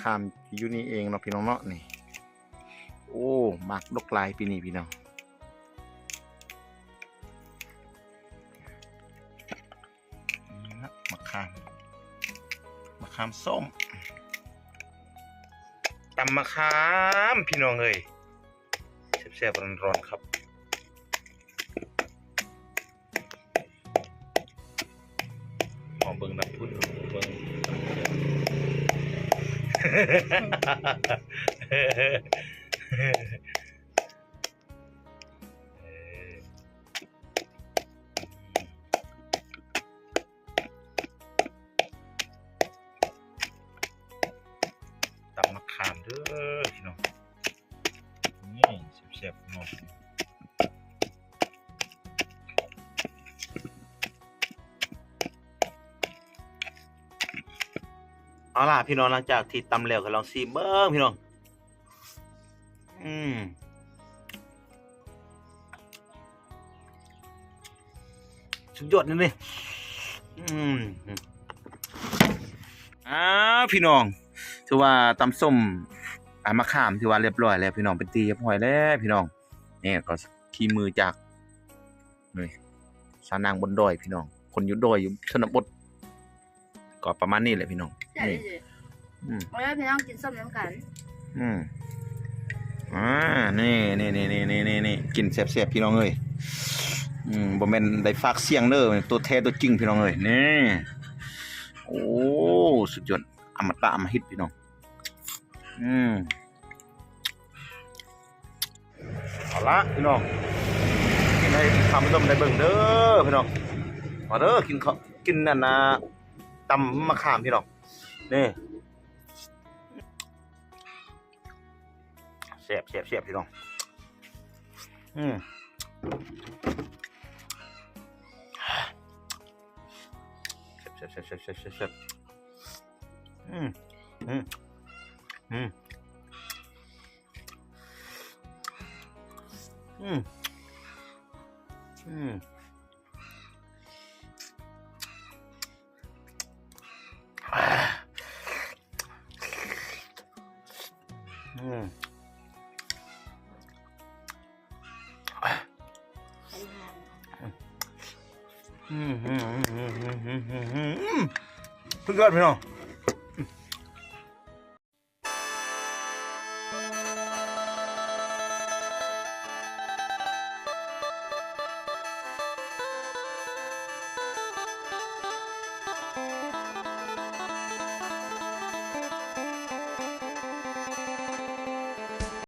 ขามอยู่นี่เองเนาะพี่น้องเนาะนี่โอ้หมักดกลายปีนี้พี่น้องมะขามส้มตำมะขามพี่น้องเอ้ยแซ่บๆร้อนๆครับหอมเบิ่งน้ำพุ่นเบิ่งตำมะขามเด้อพี่น้องนี่แซ่บๆเนาะเอาล่ะพี่น้องหลังจากที่ตำแล้วก็ลองซีเบิ้งพี่น้องสุดยอดนี่เลยพี่น้องถือว่าตำส้มมะขามถือว่าเรียบร้อยแล้วพี่น้องเป็นตีเรียบร้อยแล้วพี่น้องนี่ก็ขี้มือจากนี่สานางบนดอยพี่น้องคนอยู่ดอยอยู่ชนบทก็ประมาณนี้แหละพี่น้องนี่วันนี้พี่น้องกินส้มน้ำกันนี่กินแซ่บๆพี่น้องเอ้ยบ่แม่นได้ฝากเสียงเด้อตัวแท้ตัวจริงพี่น้องเอ้ยนี่โอ้สุดยอดอมตะอมหิตพี่น้องเอาละพี่น้องกินให้ทำส้มได้เบิ่งเด้อพี่น้องมาเด้อกินนั่นนะตำมะขามพี่น้องนี่แซ่บพี่น้องแซ่บสุดยอดพี่น้อง